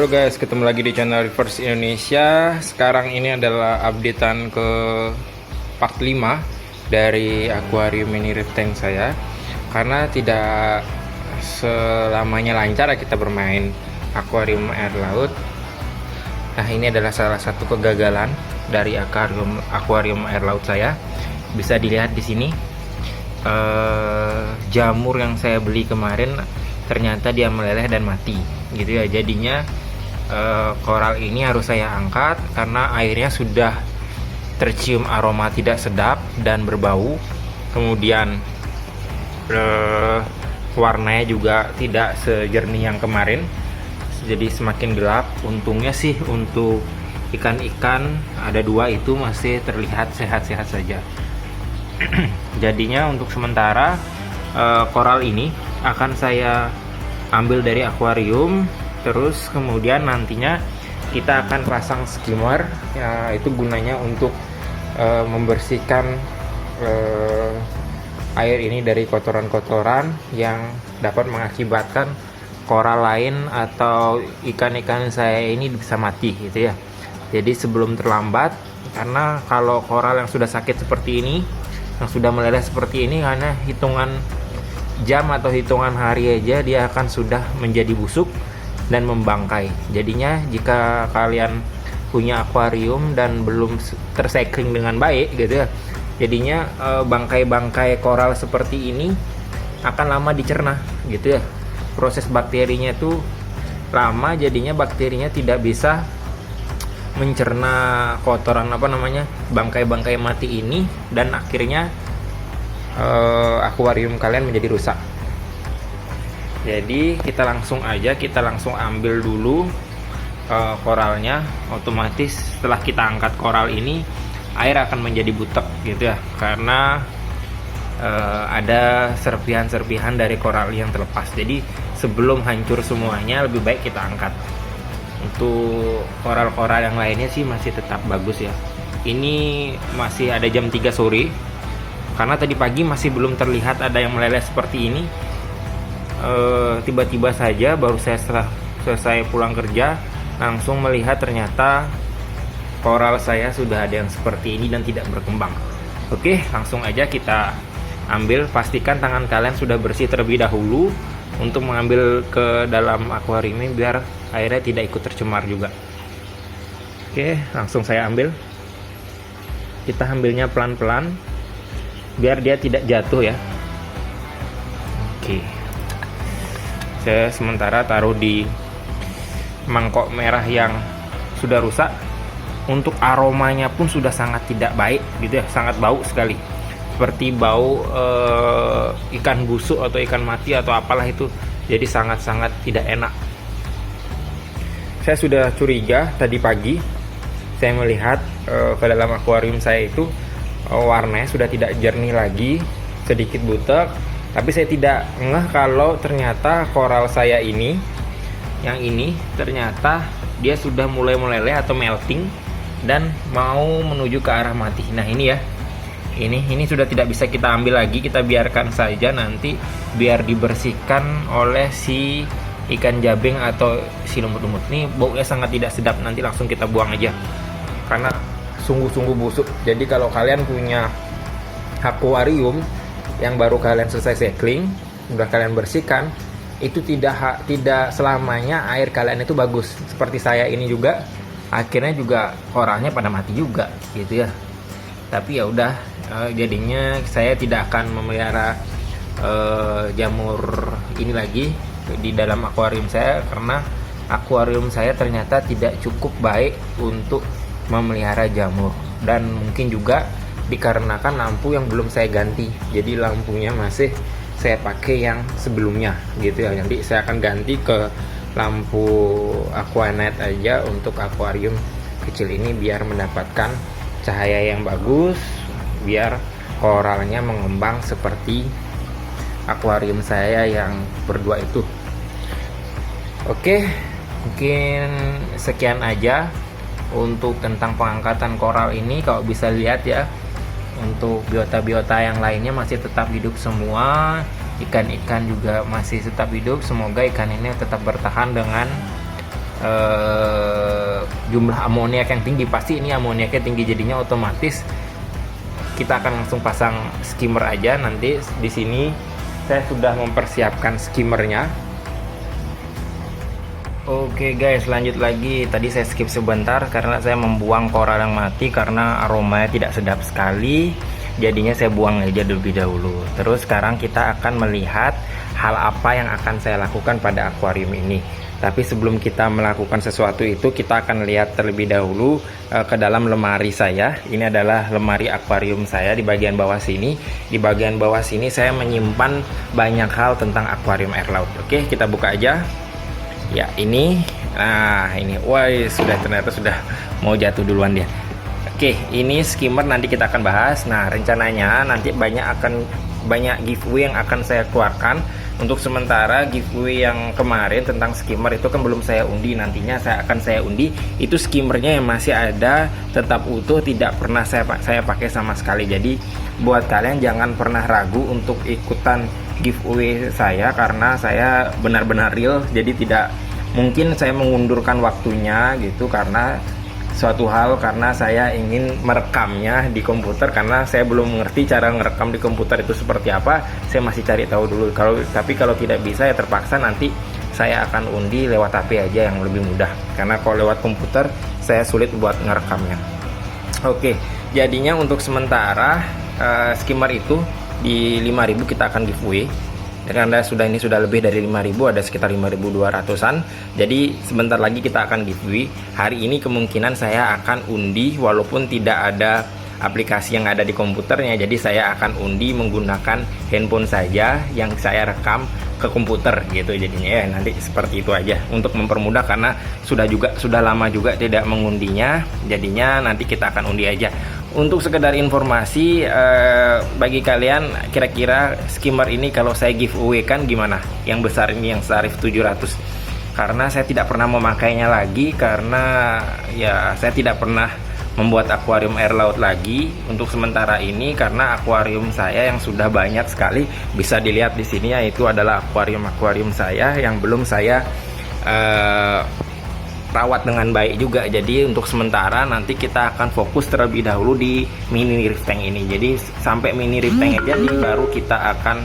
Halo guys, ketemu lagi di channel Reverse Indonesia. Sekarang ini adalah updatean ke part 5 dari akuarium mini reef tank saya. Karena tidak selamanya lancar kita bermain akuarium air laut. Nah, ini adalah salah satu kegagalan dari akuarium air laut saya. Bisa dilihat di sini. Jamur yang saya beli kemarin ternyata dia meleleh dan mati gitu ya. Jadinya koral ini harus saya angkat karena airnya sudah tercium aroma tidak sedap dan berbau. Kemudian warnanya juga tidak sejernih yang kemarin, jadi semakin gelap. Untungnya sih untuk ikan-ikan ada 2 itu masih terlihat sehat-sehat saja. Jadinya untuk sementara koral ini akan saya ambil dari akuarium, terus kemudian nantinya kita akan pasang skimmer ya, itu gunanya untuk membersihkan air ini dari kotoran-kotoran yang dapat mengakibatkan koral lain atau ikan-ikan saya ini bisa mati gitu ya. Jadi sebelum terlambat, karena kalau koral yang sudah sakit seperti ini, yang sudah meleleh seperti ini, karena hitungan jam atau hitungan hari aja dia akan sudah menjadi busuk dan membangkai. Jadinya jika kalian punya akuarium dan belum tercycling dengan baik gitu ya, jadinya bangkai-bangkai koral seperti ini akan lama dicerna gitu ya. Proses bakterinya itu lama, jadinya bakterinya tidak bisa mencerna kotoran bangkai-bangkai mati ini, dan akhirnya akuarium kalian menjadi rusak. Jadi kita langsung ambil dulu koralnya. Otomatis setelah kita angkat koral ini, air akan menjadi butek gitu ya, karena ada serpihan-serpihan dari koral yang terlepas. Jadi sebelum hancur semuanya, lebih baik kita angkat. Untuk koral-koral yang lainnya sih masih tetap bagus ya. Ini masih ada jam 3 sore, karena tadi pagi masih belum terlihat ada yang meleleh seperti ini. Tiba-tiba saja baru saya setelah selesai pulang kerja langsung melihat ternyata koral saya sudah ada yang seperti ini dan tidak berkembang. Oke, langsung aja kita ambil. Pastikan tangan kalian sudah bersih terlebih dahulu untuk mengambil ke dalam akuarium ini biar airnya tidak ikut tercemar juga. Oke, langsung saya ambil. Kita ambilnya pelan-pelan biar dia tidak jatuh ya. Oke, saya sementara taruh di mangkok merah yang sudah rusak. Untuk aromanya pun sudah sangat tidak baik gitu ya, sangat bau sekali, seperti bau ikan busuk atau ikan mati atau apalah itu. Jadi sangat-sangat tidak enak. Saya sudah curiga tadi pagi, saya melihat ke dalam akuarium saya itu warnanya sudah tidak jernih lagi, sedikit butek. Tapi saya tidak ngeh kalau ternyata koral saya ini, yang ini ternyata dia sudah mulai meleleh atau melting dan mau menuju ke arah mati. Nah ini ya, ini sudah tidak bisa kita ambil lagi. Kita biarkan saja nanti biar dibersihkan oleh si ikan jabeng atau si lumut-lumut. Ini baunya sangat tidak sedap, nanti langsung kita buang aja karena sungguh-sungguh busuk. Jadi kalau kalian punya akuarium yang baru kalian selesai cycling, udah kalian bersihkan, itu tidak selamanya air kalian itu bagus. Seperti saya ini juga, akhirnya juga koralnya pada mati juga gitu ya. Tapi ya udah, jadinya saya tidak akan memelihara jamur ini lagi di dalam akuarium saya, karena akuarium saya ternyata tidak cukup baik untuk memelihara jamur. Dan mungkin juga dikarenakan lampu yang belum saya ganti, jadi lampunya masih saya pakai yang sebelumnya gitu ya. Nanti saya akan ganti ke lampu aquanet aja untuk akuarium kecil ini biar mendapatkan cahaya yang bagus, biar koralnya mengembang seperti akuarium saya yang berdua itu. Oke, mungkin sekian aja untuk tentang pengangkatan koral ini. Kalau bisa lihat ya, untuk biota-biota yang lainnya masih tetap hidup semua, ikan-ikan juga masih tetap hidup. Semoga ikan ini tetap bertahan dengan jumlah amoniak yang tinggi, pasti ini amoniaknya tinggi, jadinya otomatis kita akan langsung pasang skimmer aja. Nanti di sini saya sudah mempersiapkan skimmernya. Oke guys, lanjut lagi. Tadi saya skip sebentar karena saya membuang koral yang mati karena aromanya tidak sedap sekali. Jadinya saya buang aja lebih dahulu. Terus sekarang kita akan melihat hal apa yang akan saya lakukan pada akuarium ini. Tapi sebelum kita melakukan sesuatu itu, kita akan lihat terlebih dahulu ke dalam lemari saya. Ini adalah lemari akuarium saya di bagian bawah sini. Di bagian bawah sini saya menyimpan banyak hal tentang akuarium air laut. Oke, kita buka aja. Ya, ini. Nah, ini. Wah, ternyata sudah mau jatuh duluan dia. Oke, ini skimmer nanti kita akan bahas. Nah, rencananya nanti banyak giveaway yang akan saya keluarkan. Untuk sementara giveaway yang kemarin tentang skimmer itu kan belum saya undi, nantinya akan saya undi. Itu skimmernya yang masih ada tetap utuh, tidak pernah saya pakai sama sekali. Jadi buat kalian jangan pernah ragu untuk ikutan giveaway saya, karena saya benar-benar real. Jadi tidak mungkin saya mengundurkan waktunya gitu karena suatu hal, karena saya ingin merekamnya di komputer, karena saya belum mengerti cara ngerekam di komputer itu seperti apa. Saya masih cari tahu dulu. Tapi kalau tidak bisa ya terpaksa nanti saya akan undi lewat HP aja yang lebih mudah, karena kalau lewat komputer saya sulit buat ngerekamnya. Oke, jadinya untuk sementara skimmer itu di 5.000 kita akan giveaway. Karena ini sudah lebih dari 5.000, ada sekitar 5.200-an. Jadi sebentar lagi kita akan giveaway. Hari ini kemungkinan saya akan undi walaupun tidak ada aplikasi yang ada di komputernya. Jadi saya akan undi menggunakan handphone saja yang saya rekam ke komputer gitu. Jadinya ya nanti seperti itu aja untuk mempermudah, karena sudah lama juga tidak mengundinya. Jadinya nanti kita akan undi aja. Untuk sekedar informasi bagi kalian, kira-kira skimmer ini kalau saya giveaway kan gimana? Yang besar ini yang tarif 700. Karena saya tidak pernah memakainya lagi, karena ya saya tidak pernah membuat akuarium air laut lagi untuk sementara ini, karena akuarium saya yang sudah banyak sekali. Bisa dilihat di sini, yaitu adalah akuarium saya yang belum saya rawat dengan baik juga. Jadi untuk sementara nanti kita akan fokus terlebih dahulu di mini reef tank ini. Jadi sampai mini reef tank aja, baru kita akan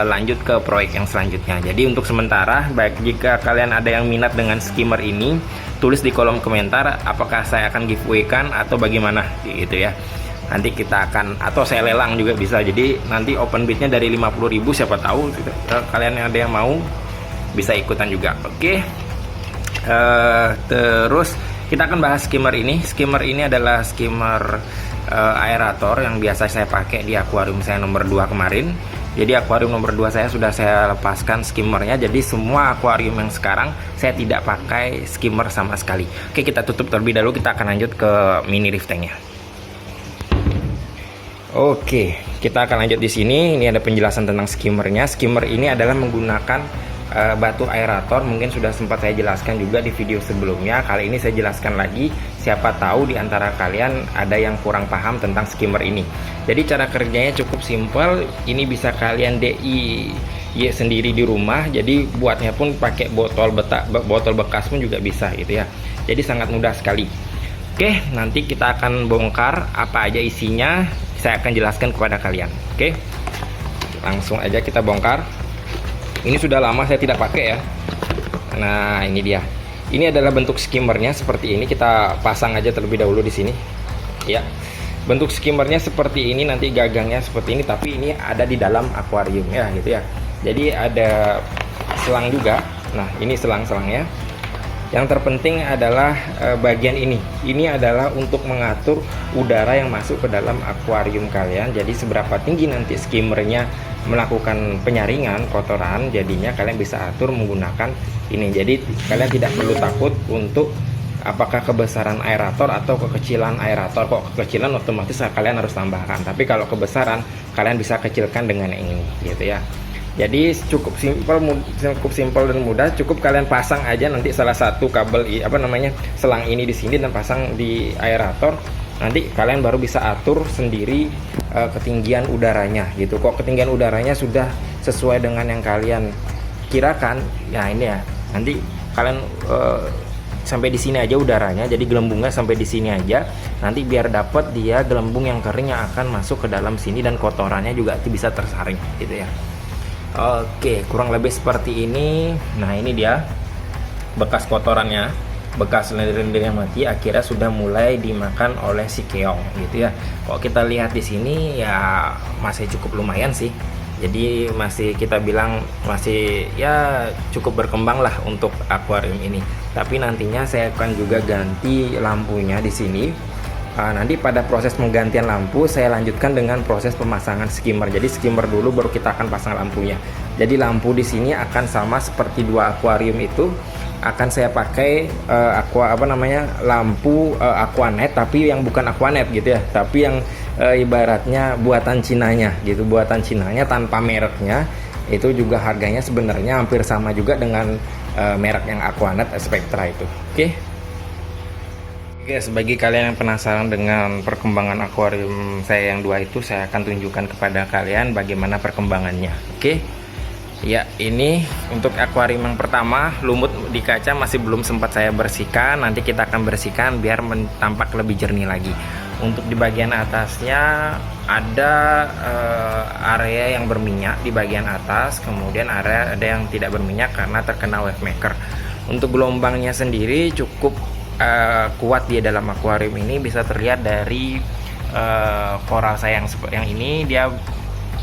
lanjut ke proyek yang selanjutnya. Jadi untuk sementara, baik jika kalian ada yang minat dengan skimmer ini, tulis di kolom komentar apakah saya akan giveaway kan atau bagaimana gitu ya. Nanti kita akan, atau saya lelang juga bisa. Jadi nanti open bidnya dari 50.000, siapa tahu kalian yang ada yang mau bisa ikutan juga. Oke. Terus kita akan bahas skimmer ini. Skimmer ini adalah skimmer aerator yang biasa saya pakai di akuarium saya nomor 2 kemarin. Jadi akuarium nomor 2 saya sudah saya lepaskan skimmernya. Jadi semua akuarium yang sekarang saya tidak pakai skimmer sama sekali. Oke, kita tutup terlebih dahulu. Kita akan lanjut ke mini reef tanknya. Oke, kita akan lanjut di sini. Ini ada penjelasan tentang skimmernya. Skimmer ini adalah menggunakan batu aerator. Mungkin sudah sempat saya jelaskan juga di video sebelumnya. Kali ini saya jelaskan lagi, siapa tahu di antara kalian ada yang kurang paham tentang skimmer ini. Jadi cara kerjanya cukup simpel. Ini bisa kalian DIY sendiri di rumah. Jadi buatnya pun pakai botol bekas pun juga bisa gitu ya. Jadi sangat mudah sekali. Oke, nanti kita akan bongkar apa aja isinya. Saya akan jelaskan kepada kalian. Oke, langsung aja kita bongkar. Ini sudah lama saya tidak pakai ya. Nah, ini dia. Ini adalah bentuk skimmernya seperti ini. Kita pasang aja terlebih dahulu di sini. Ya. Bentuk skimmernya seperti ini, nanti gagangnya seperti ini, tapi ini ada di dalam akuarium ya gitu ya. Jadi ada selang juga. Nah, ini selang-selangnya. Yang terpenting adalah bagian ini. Ini adalah untuk mengatur udara yang masuk ke dalam akuarium kalian. Jadi seberapa tinggi nanti skimmernya melakukan penyaringan kotoran, jadinya kalian bisa atur menggunakan ini. Jadi kalian tidak perlu takut untuk apakah kebesaran aerator atau kekecilan aerator. Kok kekecilan otomatis kalian harus tambahkan, tapi kalau kebesaran kalian bisa kecilkan dengan yang ini gitu ya. Jadi cukup simpel dan mudah. Cukup kalian pasang aja nanti salah satu kabel selang ini di sini dan pasang di aerator. Nanti kalian baru bisa atur sendiri ketinggian udaranya gitu. Kok ketinggian udaranya sudah sesuai dengan yang kalian kirakan, ya ini ya. Nanti kalian sampai di sini aja udaranya, jadi gelembungnya sampai di sini aja. Nanti biar dapat dia gelembung yang kering yang akan masuk ke dalam sini dan kotorannya juga bisa tersaring gitu ya. Oke, kurang lebih seperti ini. Nah, ini dia bekas kotorannya, bekas lendir-lendir yang mati akhirnya sudah mulai dimakan oleh si keong gitu ya. Kalau kita lihat di sini ya masih cukup lumayan sih. Jadi masih kita bilang masih ya cukup berkembang lah untuk akuarium ini. Tapi nantinya saya akan juga ganti lampunya di sini. Nanti pada proses penggantian lampu saya lanjutkan dengan proses pemasangan skimmer. Jadi skimmer dulu baru kita akan pasang lampunya. Jadi lampu di sini akan sama seperti dua akuarium itu. Akan saya pakai lampu Aquanet, tapi yang bukan Aquanet gitu ya, tapi yang ibaratnya buatan Cinanya gitu, buatan Cinanya tanpa mereknya. Itu juga harganya sebenarnya hampir sama juga dengan merek yang Aquanet Spectra itu. Oke, sebagai kalian yang penasaran dengan perkembangan akuarium saya yang dua itu, saya akan tunjukkan kepada kalian bagaimana perkembangannya. Ya, ini untuk akuarium yang pertama, lumut di kaca masih belum sempat saya bersihkan. Nanti kita akan bersihkan biar tampak lebih jernih lagi. Untuk di bagian atasnya ada area yang berminyak di bagian atas, kemudian area ada yang tidak berminyak karena terkena wave maker. Untuk gelombangnya sendiri cukup kuat di dalam akuarium ini, bisa terlihat dari koral saya yang ini, dia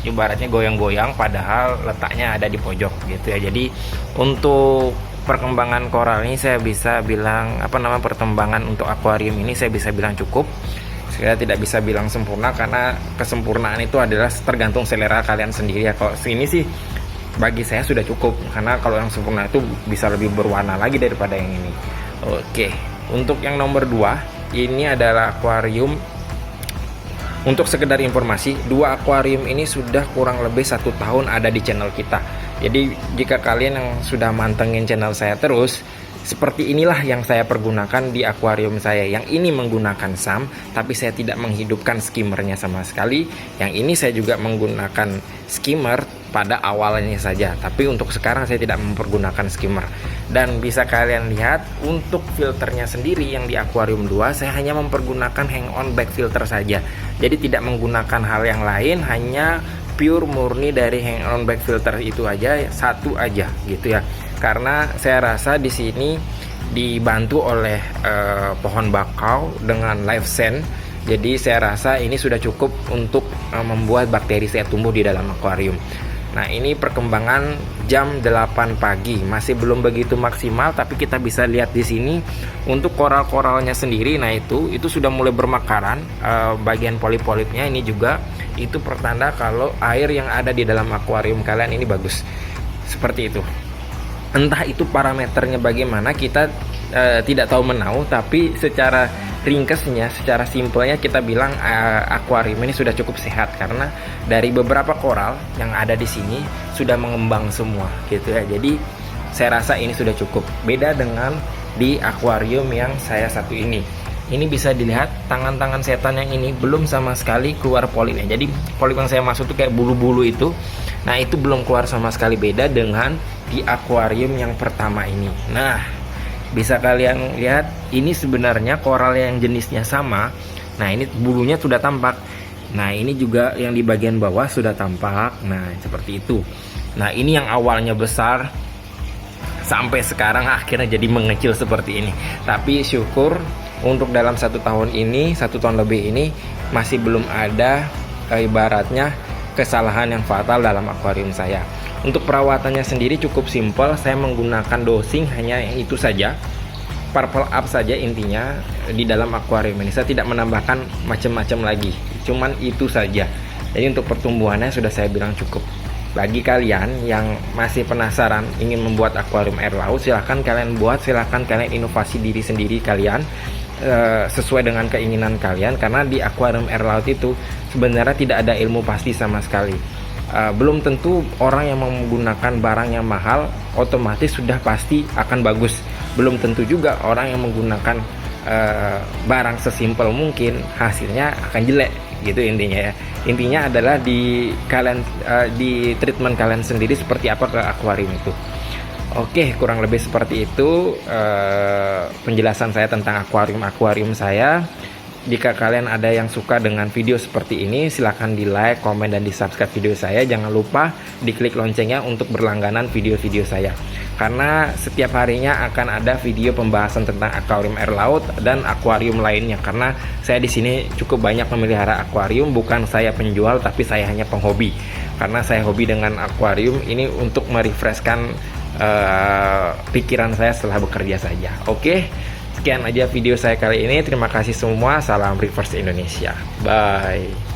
ibaratnya goyang-goyang padahal letaknya ada di pojok gitu ya. Jadi untuk perkembangan koral ini saya bisa bilang perkembangan untuk akuarium ini saya bisa bilang cukup. Saya tidak bisa bilang sempurna karena kesempurnaan itu adalah tergantung selera kalian sendiri ya. Kalau sini sih bagi saya sudah cukup, karena kalau yang sempurna itu bisa lebih berwarna lagi daripada yang ini. Oke, untuk yang nomor 2 ini adalah akuarium. Untuk sekedar informasi, dua akuarium ini sudah kurang lebih 1 tahun ada di channel kita. Jadi jika kalian yang sudah mantengin channel saya terus, seperti inilah yang saya pergunakan di akuarium saya. Yang ini menggunakan SAM, tapi saya tidak menghidupkan skimmernya sama sekali. Yang ini saya juga menggunakan skimmer pada awalnya saja, tapi untuk sekarang saya tidak mempergunakan skimmer. Dan bisa kalian lihat untuk filternya sendiri yang di akuarium 2 saya hanya mempergunakan hang on back filter saja. Jadi tidak menggunakan hal yang lain, hanya pure murni dari hang on back filter itu aja, satu aja gitu ya. Karena saya rasa di sini dibantu oleh pohon bakau dengan live sand. Jadi saya rasa ini sudah cukup untuk membuat bakteri saya tumbuh di dalam akuarium. Nah, ini perkembangan jam 8 pagi, masih belum begitu maksimal, tapi kita bisa lihat di sini untuk koral-koralnya sendiri. Nah, itu sudah mulai bermekaran, bagian polip-polipnya ini juga itu pertanda kalau air yang ada di dalam akuarium kalian ini bagus. Seperti itu. Entah itu parameternya bagaimana, kita tidak tahu menau, tapi secara ringkesnya, secara simpelnya kita bilang akuarium ini sudah cukup sehat karena dari beberapa koral yang ada di sini sudah mengembang semua gitu ya. Jadi saya rasa ini sudah cukup. Beda dengan di akuarium yang saya satu ini. Ini bisa dilihat tangan-tangan setan yang ini belum sama sekali keluar polipnya. Jadi polip yang saya maksud itu kayak bulu-bulu itu. Nah, itu belum keluar sama sekali, beda dengan di akuarium yang pertama ini. Nah, bisa kalian lihat ini sebenarnya koral yang jenisnya sama. Nah, ini bulunya sudah tampak. Nah, ini juga yang di bagian bawah sudah tampak. Nah, seperti itu. Nah, ini yang awalnya besar sampai sekarang akhirnya jadi mengecil seperti ini. Tapi syukur untuk dalam 1 tahun ini, 1 tahun lebih ini masih belum ada ibaratnya kesalahan yang fatal dalam akuarium saya. Untuk perawatannya sendiri cukup simpel. Saya menggunakan dosing hanya yang itu saja, purple up saja intinya di dalam akuarium ini. Saya tidak menambahkan macam-macam lagi, cuman itu saja. Jadi untuk pertumbuhannya sudah saya bilang cukup. Bagi kalian yang masih penasaran ingin membuat akuarium air laut, silahkan kalian buat, silahkan kalian inovasi diri sendiri kalian sesuai dengan keinginan kalian. Karena di akuarium air laut itu sebenarnya tidak ada ilmu pasti sama sekali. Belum tentu orang yang menggunakan barang yang mahal otomatis sudah pasti akan bagus. Belum tentu juga orang yang menggunakan barang sesimpel mungkin hasilnya akan jelek gitu intinya ya. Intinya adalah di kalian di treatment kalian sendiri seperti apa ke akuarium itu. Oke, kurang lebih seperti itu penjelasan saya tentang akuarium saya. Jika kalian ada yang suka dengan video seperti ini, silahkan di like, komen, dan di subscribe video saya. Jangan lupa diklik loncengnya untuk berlangganan video-video saya. Karena setiap harinya akan ada video pembahasan tentang akuarium air laut dan akuarium lainnya. Karena saya di sini cukup banyak memelihara akuarium, bukan saya penjual, tapi saya hanya penghobi. Karena saya hobi dengan akuarium ini untuk merefreshkan pikiran saya setelah bekerja saja. Oke. Sekian aja video saya kali ini. Terima kasih semua. Salam Reefers Indonesia. Bye.